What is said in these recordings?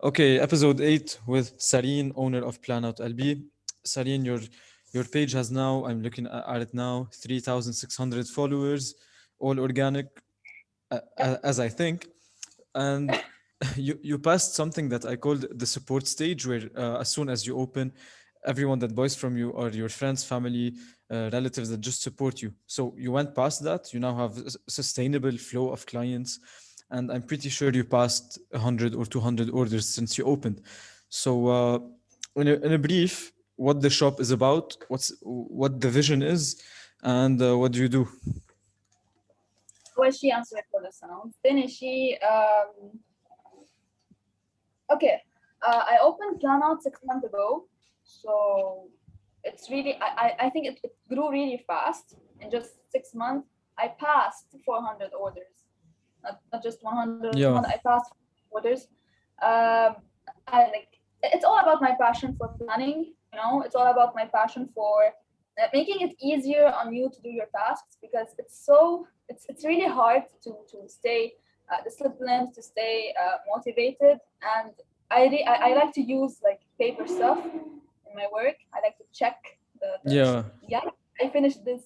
Okay, episode 8 with Sarine, owner of Planout.lb. Sarine, your page has now, I'm looking at it now, 3,600 followers, all organic, Yep. as I think. And you passed something that I called the support stage, where as soon as you open, everyone that buys from you are your friends, family, relatives that just support you. So you went past that. You now have a sustainable flow of clients, and I'm pretty sure you passed 100 or 200 orders since you opened. So, in a brief, what the shop is about, what the vision is, and what do you do? Was she answering for the sound? Then she okay. I opened Planout 6 months ago, so it's really I think it grew really fast in just 6 months. I passed 400 orders, not just 100 or 200. Yeah, I passed orders. Um, I like it's all about my passion for planning. It's all about my passion for making it easier on you to do your tasks because it's really hard to stay disciplined, to stay motivated, and I like to use like paper stuff in my work. I like to check the yeah, yeah, I finished this.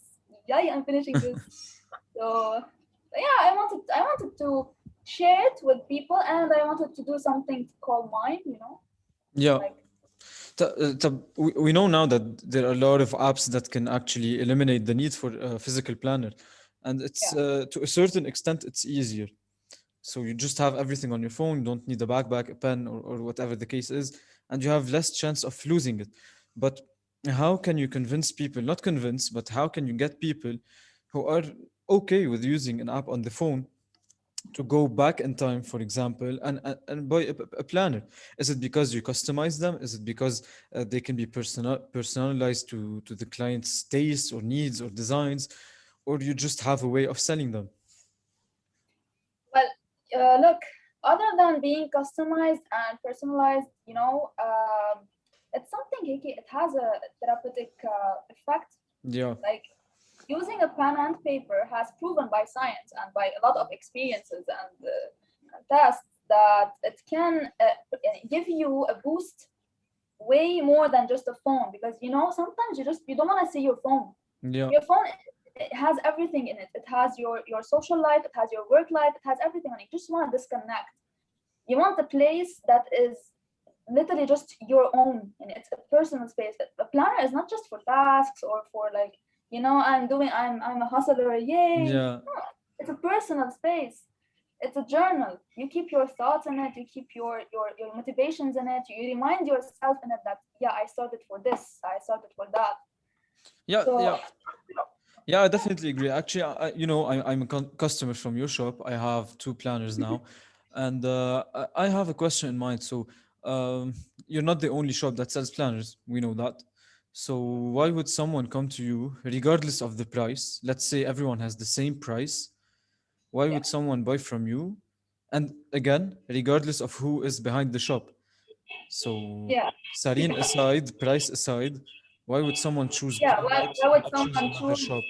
Yeah, I'm finishing this. So yeah, I wanted to share it with people, and I wanted to do something to call mine. yeah. Like We know now that there are a lot of apps that can actually eliminate the need for a physical planner, and it's yeah, to a certain extent it's easier. So you just have everything on your phone. You don't need a backpack, a pen, or whatever the case is, and you have less chance of losing it. But how can you convince people? Not convince, but how can you get people who are okay with using an app on the phone to go back in time, for example, and buy a planner? Is it because you customize them? Is it because they can be personalized to the client's taste or needs or designs, or you just have a way of selling them? well, look, other than being customized and personalized, it's something Hiki. It has a therapeutic effect. Yeah, Like using a pen and paper has proven by science and by a lot of experiences and tests that it can give you a boost way more than just a phone because sometimes you don't want to see your phone. yeah, Your phone, it has everything in it. It has your social life, it has your work life, it has everything on it. You just want to disconnect. You want a place that is literally just your own, and it's a personal space. A planner is not just for tasks or for like I'm a hustler, yay. yeah. No, it's a personal space. It's a journal. You keep your thoughts in it. You keep your motivations in it. You remind yourself in it that yeah, I started for this. I started for that. Yeah, So yeah, yeah. I definitely agree. Actually, I'm a customer from your shop. I have two planners now, and I have a question in mind. So, you're not the only shop that sells planners. We know that. So, why would someone come to you, regardless of the price? Let's say everyone has the same price. Why yeah, would someone buy from you? And again, regardless of who is behind the shop. So, yeah, Sarine aside, price aside, why would someone choose yeah. Why, Planout why and would not choose someone another choose? shop?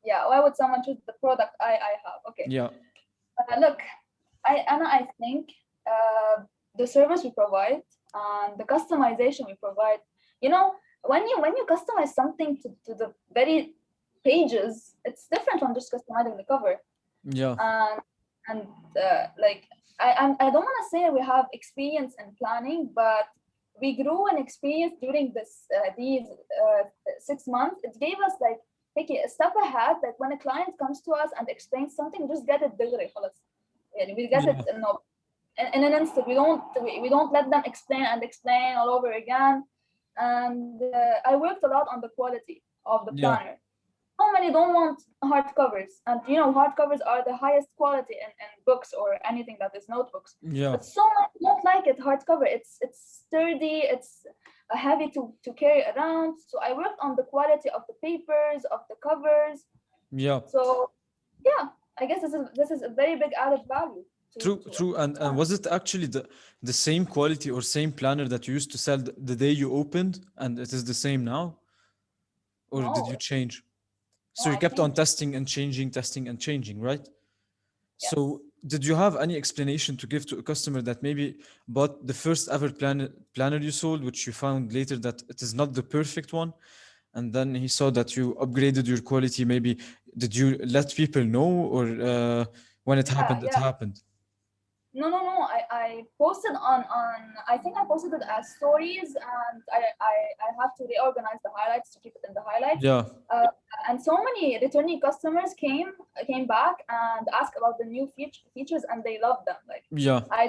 Yeah, why would someone choose the product I have? Okay, Yeah, look, I think the service we provide and the customization we provide. You know, when you customize something to the very pages, it's different from just customizing the cover. yeah, And and like I don't want to say we have experience in planning, but we grew an experience during these 6 months. It gave us like okay, a step ahead. Like when a client comes to us and explains something, just get it delivery. يعني we get it yeah, in an instant. We don't let them explain and explain all over again. And I worked a lot on the quality of the yeah, planner. So many don't want hardcovers, and hardcovers are the highest quality in books or anything that is notebooks. yeah, But so many don't like it hardcover. It's sturdy. It's heavy to carry around. So I worked on the quality of the papers, of the covers. yeah. So yeah, I guess this is a very big added value to True, to true. And was it actually the same quality or same planner that you used to sell the day you opened, and it is the same now, or did no, you change? no, So you I kept on changed. testing and changing, right? Yes. So did you have any explanation to give to a customer that maybe bought the first ever planner you sold, which you found later that it is not the perfect one, and then he saw that you upgraded your quality? Maybe did you let people know, or when it Yeah, happened, it yeah. happened? No. I posted on I think I posted it as stories, and I have to reorganize the highlights to keep it in the highlights. Yeah, Uh, and so many returning customers came back and asked about the new features, and they loved them. Like yeah, I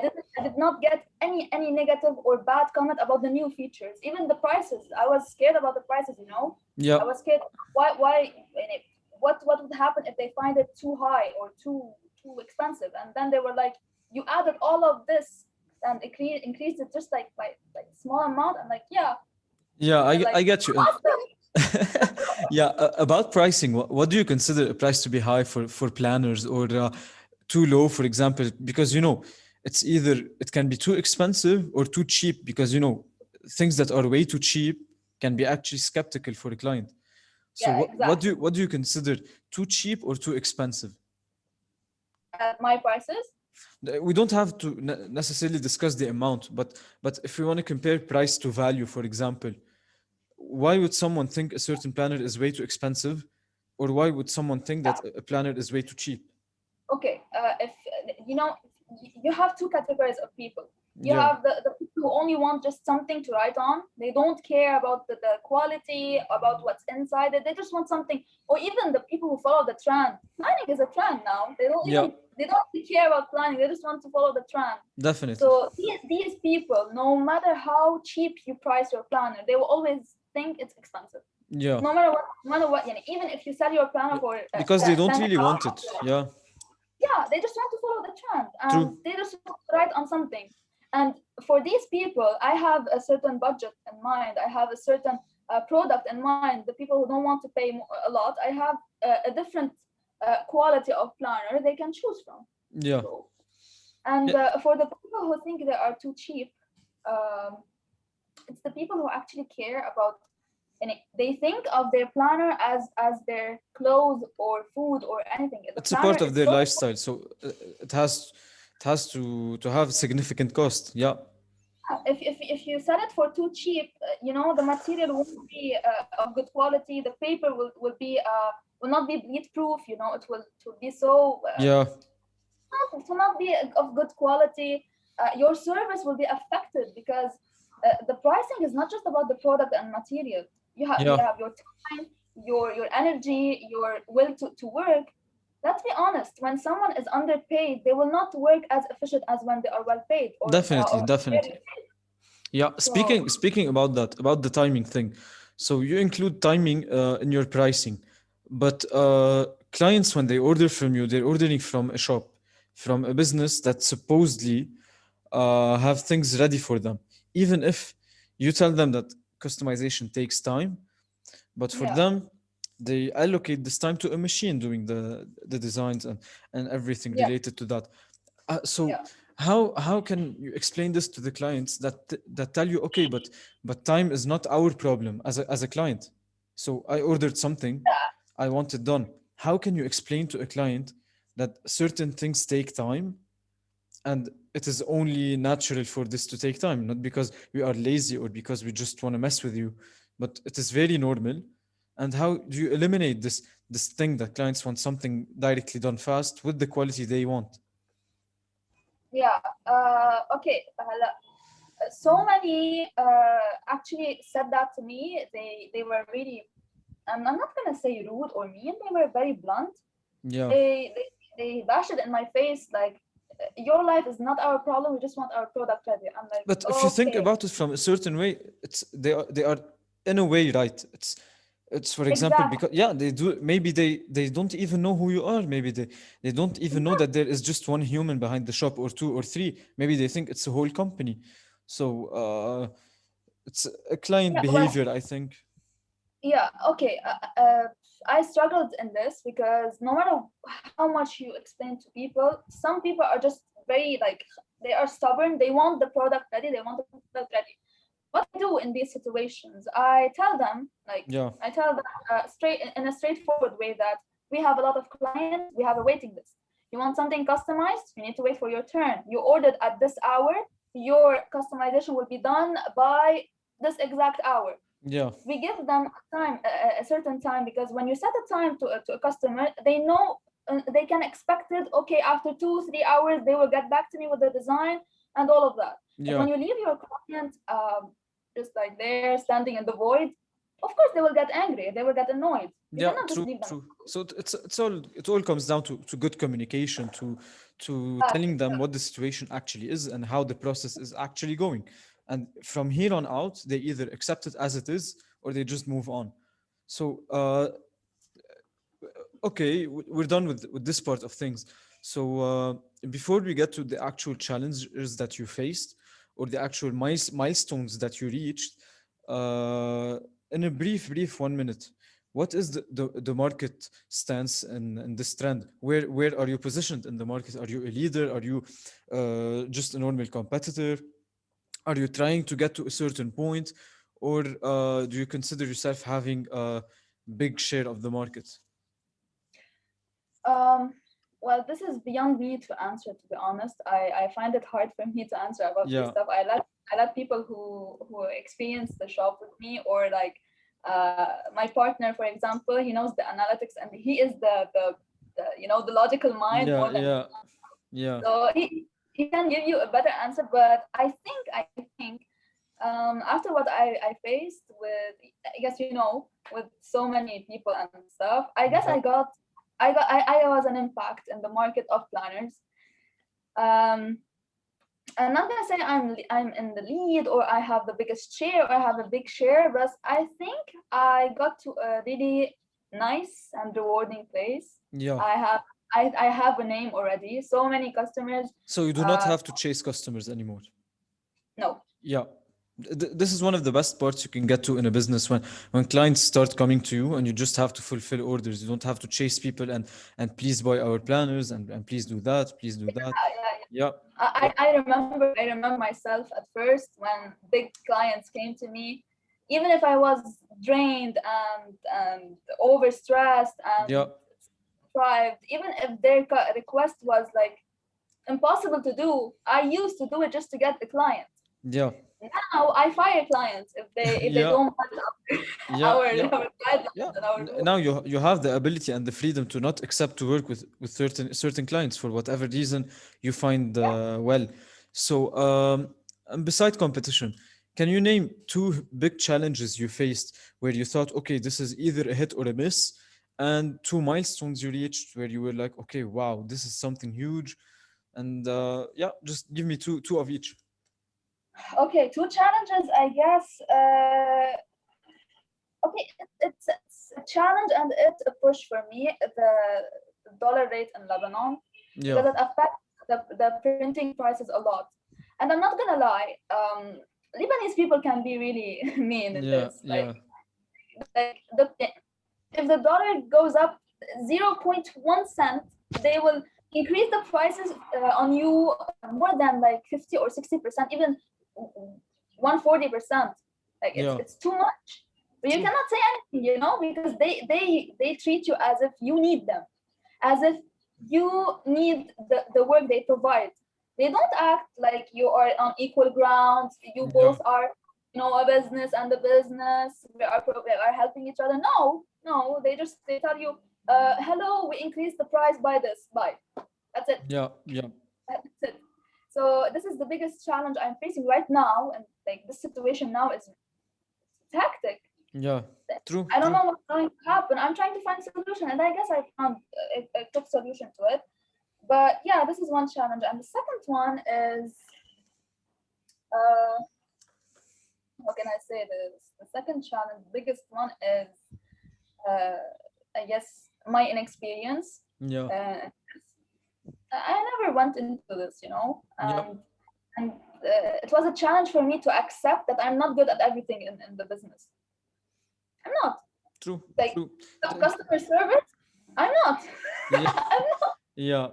did not get any negative or bad comment about the new features. Even the prices, I was scared about the prices. You know, yeah, I was scared. What would happen if they find it too high or too expensive? And then they were like, you added all of this and increased it just like by like small amount. I'm like, yeah, yeah. I like get you. And yeah, about pricing, what do you consider a price to be high for planners, or too low, for example? Because it's either it can be too expensive or too cheap. Because things that are way too cheap can be actually skeptical for a client. So yeah, exactly. what do you consider too cheap or too expensive? My prices. We don't have to necessarily discuss the amount, but if we want to compare price to value, for example, why would someone think a certain planner is way too expensive, or why would someone think that a planner is way too cheap? Okay, if you know, you have two categories of people. You Yeah, have the people who only want just something to write on. They don't care about the quality, about what's inside it. They just want something. Or even the people who follow the trend. Planning is a trend now. yeah, They don't really care about planning. They just want to follow the trend. definitely. So these people, no matter how cheap you price your planner, they will always think it's expensive. Yeah, No matter what, even if you sell your planner yeah, for because they don't 10, really want it. Yeah, yeah, they just want to follow the trend and true. they just want to write on something. And for these people, I have a certain budget in mind. I have a certain product in mind. The people who don't want to pay a lot, I have a different quality of planner they can choose from. Yeah, So, and yeah, for the people who think they are too cheap, um, it's the people who actually care about, and they think of their planner as their clothes or food or anything. The it's a planner part is of their so lifestyle, so it has to have significant cost. Yeah, if you sell it for too cheap, the material won't be of good quality. The paper will not be bleed proof. It will be so yeah, it will not be of good quality. Your service will be affected because the pricing is not just about the product and material. You yeah, have your time, your energy, your will to work. Let's be honest. When someone is underpaid, they will not work as efficient as when they are well paid definitely, or very definitely. Yeah, so. speaking about that, about the timing thing. So you include timing in your pricing, but clients, when they order from you, they're ordering from a shop, from a business that supposedly have things ready for them. Even if you tell them that customization takes time, but for Yeah, them, they allocate this time to a machine doing the designs and everything yeah, related to that. So yeah. how can you explain this to the clients that tell you, okay, but time is not our problem as a client. So I ordered something, I want it done. How can you explain to a client that certain things take time, and it is only natural for this to take time, not because we are lazy or because we just want to mess with you, but it is very normal. And how do you eliminate this thing that clients want something directly done fast with the quality they want? Yeah. Okay. So many actually said that to me. They were really. I'm not gonna say rude or mean. They were very blunt. Yeah. They bashed it in my face like, your life is not our problem. We just want our product ready. I'm like, But if you think okay, about it from a certain way, they are in a way right. It's for example, exactly. because yeah, they do, maybe they don't even know who you are. Maybe they don't even know that there is just one human behind the shop, or two or three. Maybe they think it's a whole company. So it's a client Yeah. Well, behavior, I think. yeah. Okay. I struggled in this because no matter how much you explain to people, some people are just very like, they are stubborn. They want the product ready. They want the product ready. What I do in these situations, Yeah, I tell them straight in a straightforward way that we have a lot of clients, we have a waiting list. You want something customized, you need to wait for your turn. You ordered at this hour, your customization will be done by this exact hour. Yeah. We give them time, a certain time, because when you set a time to a customer, they know they can expect it. Okay, after 2-3 hours, they will get back to me with the design and all of that. But Yeah. when you leave your client just like there standing in the void, of course they will get angry. They will get annoyed. You Yeah, cannot just true, leave them. true. So it all comes down to good communication, to telling them what the situation actually is and how the process is actually going. And from here on out, they either accept it as it is or they just move on. So okay, we're done with this part of things. So before we get to the actual challenges that you faced or the actual milestones that you reached, uh, in a brief 1 minute, what is the market stance in this trend? Where are you positioned in the market? Are you a leader? Are you just a normal competitor? Are you trying to get to a certain point, or do you consider yourself having a big share of the market? Um, well, this is beyond me to answer. To be honest, I find it hard for me to answer about this Yeah, stuff. I let people who experience the shop with me, or like my partner, for example. He knows the analytics, and he is the logical mind yeah, more than me. yeah, yeah, So he can give you a better answer. But I think after what I faced with, I guess, with so many people and stuff, I guess yeah, I was an impact in the market of planners. um I'm not gonna say I'm in the lead, or I have the biggest share, or I have a big share, but I think I got to a really nice and rewarding place. yeah. I have i, I have a name already, so many customers. So you do not uh have to chase customers anymore. no. Yeah. This is one of the best parts you can get to in a business, when clients start coming to you and you just have to fulfill orders. You don't have to chase people and please buy our planners and please do that, please do that. Yeah, Yeah. I, Yeah. I I remember myself at first when big clients came to me, even if I was drained and overstressed Yeah. and deprived, even if their request was like impossible to do, I used to do it just to get the client. Yeah. Now I fire clients if they Yeah. don't match Yeah. our Yeah. our Yeah. guidelines and our Now rules. you have the ability and the freedom to not accept to work with certain clients for whatever reason you find Yeah. well. So and beside competition, can you name two big challenges you faced where you thought, okay, this is either a hit or a miss, and two milestones you reached where you were like, okay, wow, this is something huge, and yeah, just give me two of each. Okay, two challenges, I guess. Okay, it's a challenge and it's a push for me. The dollar rate in Lebanon, Yeah. because it affects the printing prices a lot. And I'm not gonna lie, Lebanese people can be really mean in Yeah. this. Like, Yeah. like the if the dollar goes up 0.1 cent, they will increase the prices on you more than like 50 or 60%, even 140%. Like it's Yeah. it's too much. But you True. cannot say anything, because they treat you as if you need them, as if you need the work they provide. They don't act like you are on equal ground. You Yeah. both are, a business and a business. We are helping each other. No, no. They tell you, hello, we increased the price by this. By that's it. Yeah. Yeah. That's it. So this is the biggest challenge I'm facing right now, and like this situation now is hectic. Yeah. True. I don't True. know what's going to happen. I'm trying to find a solution, and I guess I found a quick solution to it. But yeah, this is one challenge, and the second one is, uh, how can I say this? The second challenge, biggest one is, uh, I guess, my inexperience. Yeah. Uh, I never went into this, Yeah. and it was a challenge for me to accept that I'm not good at everything in the business. I'm not. True. Like True. customer service, I'm not. Yeah. I'm not. Yeah.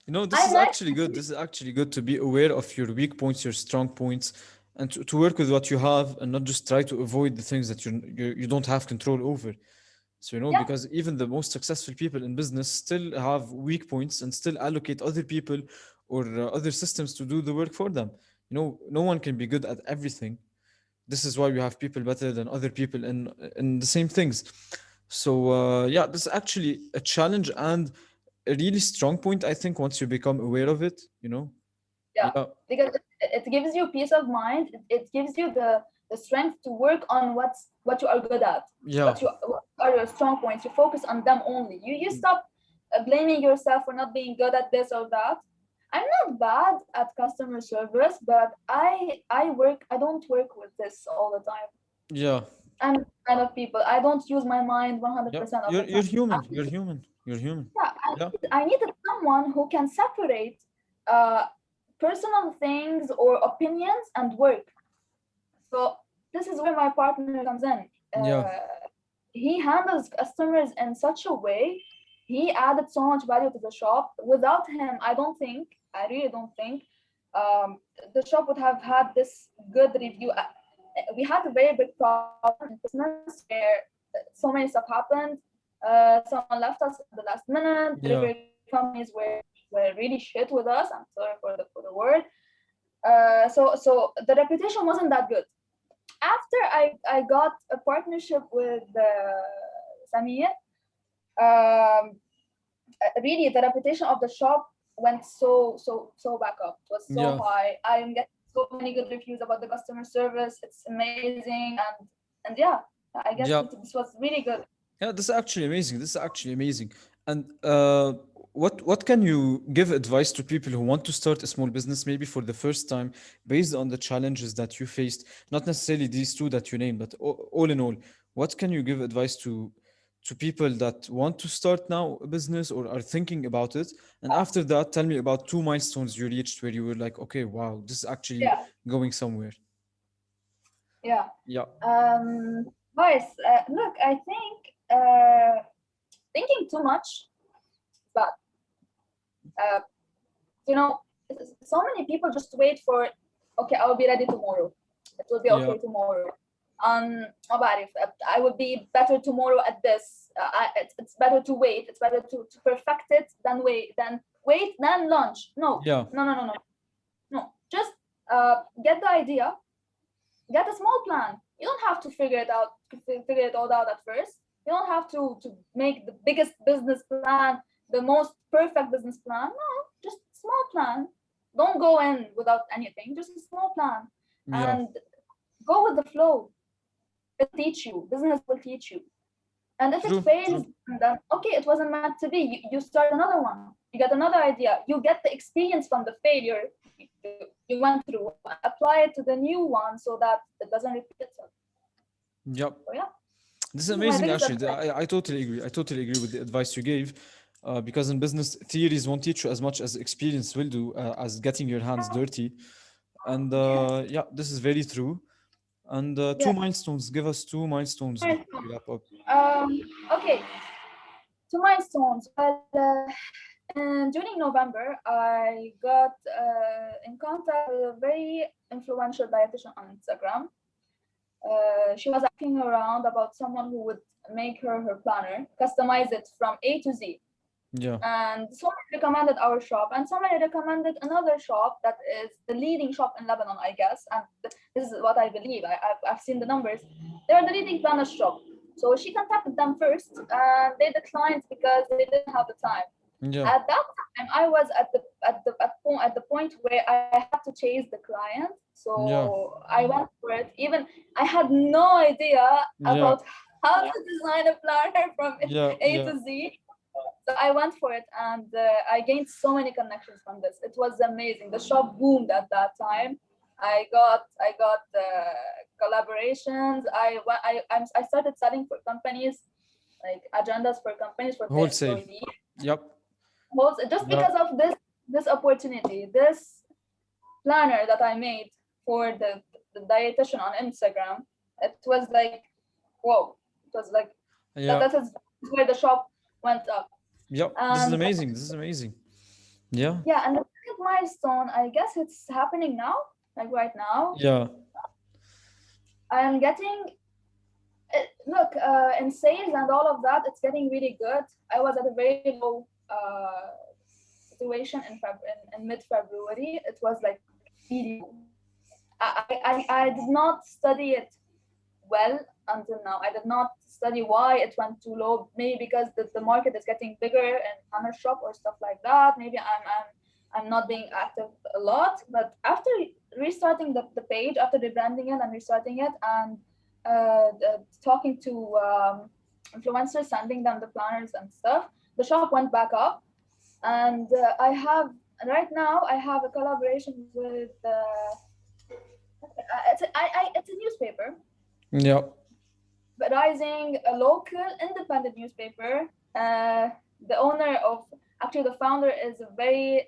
This I is like. actually good. This is actually good to be aware of your weak points, your strong points, and to work with what you have and not just try to avoid the things that you don't have control over. So, Yeah, because even the most successful people in business still have weak points and still allocate other people or other systems to do the work for them. No one can be good at everything. This is why we have people better than other people in the same things. So yeah, this is actually a challenge and a really strong point, I think, once you become aware of it. yeah, Yeah, because it gives you peace of mind. It gives you the strength to work on what you are good at, yeah, what are your strong points. You focus on them only. You stop blaming yourself for not being good at this or that. I'm not bad at customer service, but I don't work with this all the time. yeah, I'm kind of people. I don't use my mind yeah. 100% of the You're time. human. You're human. You're human. Yeah, Yeah, I needed someone who can separate uh, personal things or opinions and work. So this is where my partner comes in. yeah, He handles customers in such a way. He added so much value to the shop. Without him, I really don't think, the shop would have had this good review. We had a very big problem in business where so many stuff happened. Someone left us at the last minute. yeah, Delivery companies were really shit with us. I'm sorry for the word. So the reputation wasn't that good. After I got a partnership with Samir, really the reputation of the shop went so back up. It was so yeah. high. I'm getting so many good reviews about the customer service. It's amazing, and yeah, I guess Yeah, this was really good. yeah, this is actually amazing. This is actually amazing. And what can you give advice to people who want to start a small business, maybe for the first time, based on the challenges that you faced? Not necessarily these two that you named, but all in all, what can you give advice to people that want to start now a business or are thinking about it? And after that, tell me about two milestones you reached where you were like, okay, wow, this is actually Yeah, going somewhere. yeah. Yeah, Guys, look, I think thinking too much, but uh, you know, so many people just wait for, okay, I will be ready tomorrow. It will be yeah, okay tomorrow. ما بعرف, I will be better tomorrow at this. It's better to wait. It's better to perfect it than launch. No, yeah, no, no, no, no, no. Just get the idea, get a small plan. You don't have to figure it all out at first. You don't have to make the biggest business plan, the most perfect business plan. No, just small plan. Don't go in without anything. Just a small plan, yeah. and go with the flow. It teach you. Business will teach you. And if it True, fails, true. then okay, it wasn't meant to be. You start another one. You get another idea. You get the experience from the failure you went through. Apply it to the new one so that it doesn't repeat itself. Yep. So yeah, This is this is my amazing, biggest actually. advice. I totally agree. I totally agree with the advice you gave, because in business, theories won't teach you as much as experience will do, as getting your hands dirty. And yeah, this is very true. And Yeah. two milestones. Give us two milestones before we wrap up. Okay. To milestones. Well, during November, I got in contact with a very influential dietitian on Instagram. She was asking around about someone who would make her planner, customize it from A to Z. Yeah. And somebody recommended our shop, and somebody recommended another shop that is the leading shop in Lebanon, I guess. And this is what I believe. I've seen the numbers. They are the leading planner shop. So she contacted them first, and they declined because they didn't have the time. Yeah. At that time, I was at the point where I had to chase the client. Yeah. So I went for it. Even I had no idea Yeah. about how to design a planner from Yeah. A Yeah. to Z. So I went for it, and I gained so many connections from this. It was amazing. The shop boomed at that time. I got collaborations. I started selling for companies, like agendas for companies for their Wholesale. employees. Yep. Just Yeah. because of this opportunity, this planner that I made for the dietitian on Instagram, it was like, whoa! It was like Yeah. that is where the shop went up. Yep. This is And amazing. This is amazing. Yeah. yeah, and the second milestone, I guess it's happening now, like right now. Yeah. I am getting Look, in sales and all of that, it's getting really good. I was at a very low situation in mid February. It was like really low. I did not study it well until now. I did not study why it went too low. Maybe because the market is getting bigger in Hammer Shop or stuff like that. Maybe I'm not being active a lot. But after restarting the page, after rebranding it and restarting it, and talking to influencers, sending them the planners and stuff, the shop went back up. And I have right now I have a collaboration with it's a newspaper, Yeah. Rising, a local independent newspaper. The owner of actually the founder is a very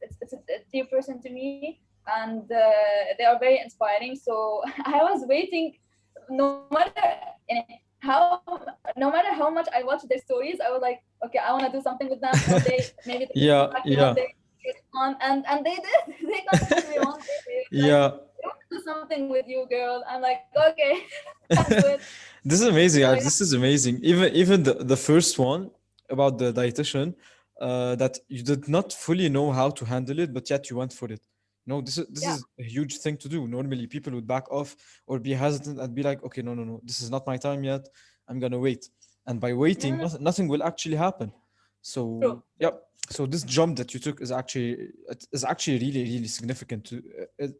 it's a dear person to me, and they are very inspiring. So I was waiting, no matter how no matter how much I watched their stories, I was like, okay, I want to do something with them one day. Maybe they will Yeah. back me one Yeah. day on, and they did. They contacted me one day. They were like, Yeah. I want to do something with you, girl. I'm like, okay, I'll do it. This is amazing. So yeah, This is amazing. Even the first one about the dietitian, that you did not fully know how to handle it, but yet you went for it. This yeah, is a huge thing to do. Normally, people would back off or be hesitant and be like, "Okay, no, no, no, this is not my time yet. I'm gonna wait." And by no, waiting, no, nothing will actually happen. true, So, true. yeah. So this jump that you took is actually really really significant.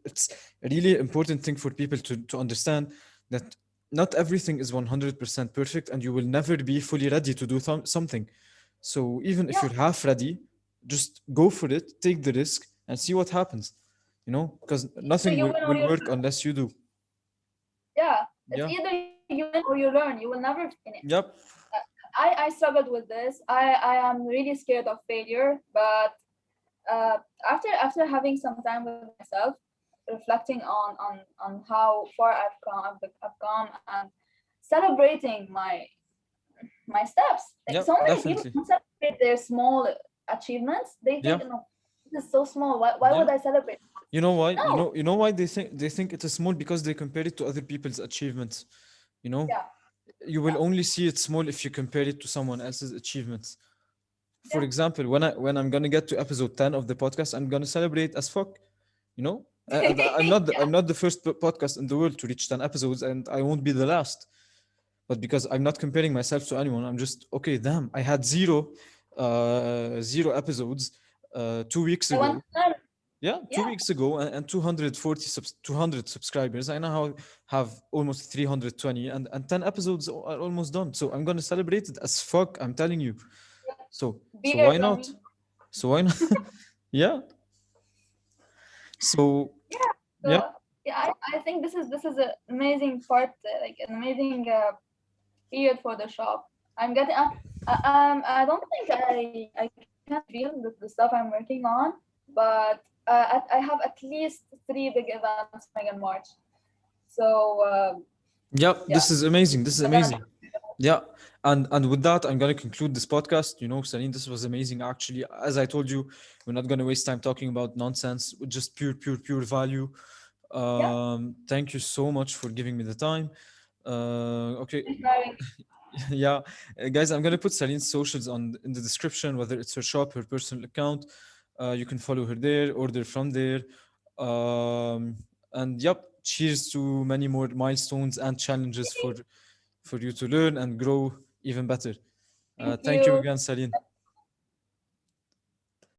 It's a really important thing for people to understand that not everything is 100% perfect and you will never be fully ready to do something. So even if Yeah, you're half ready, just go for it, take the risk and see what happens, because either nothing you will, win or will you work unless you do. yeah. It's Yeah. either you win or you learn. You will never finish. Yep. I struggled with this. I am really scared of failure, but uh, after having some time with myself, reflecting on how far I've come, and celebrating my steps. Like Yep. so many people Definitely. don't celebrate their small achievements. They Yeah. think, no, this is so small. Why Yeah. would I celebrate? You know why? You No. know, you know why they think it is small because they compare it to other people's achievements. You know, Yeah. you will Yeah. only see it small if you compare it to someone else's achievements. For Yeah. example, when I'm gonna get to episode 10 of the podcast, I'm gonna celebrate as fuck. You know, I'm not the first podcast in the world to reach 10 episodes, and I won't be the last. But because I'm not comparing myself to anyone, I'm just okay. Damn, I had zero episodes 2 weeks I want ago. to learn. Yeah, two Yeah. weeks ago, and 200 subscribers. I now have almost 320, and 10 episodes are almost done. So I'm gonna celebrate it as fuck. I'm telling you. So Bigger why from not? me. So why not? Yeah. So Yeah. yeah, So yeah, I think this is an amazing part, like an amazing period for the shop. I'm getting. I don't think I can reveal the stuff I'm working on, but I have at least 3 big events coming in March. So yeah. yeah, This is amazing. This is I'm gonna. amazing. Yeah. And with that, I'm gonna conclude this podcast. Celine, this was amazing. Actually, as I told you, we're not gonna waste time talking about nonsense. With just pure value. Yeah, Thank you so much for giving me the time. Okay. inspiring. Yeah, guys, I'm gonna put Saline's socials on in the description, whether it's her shop, her personal account. You can follow her there, order from there. Um, and yep, cheers to many more milestones and challenges for you to learn and grow even better. Thank Thank you you. again, Saline.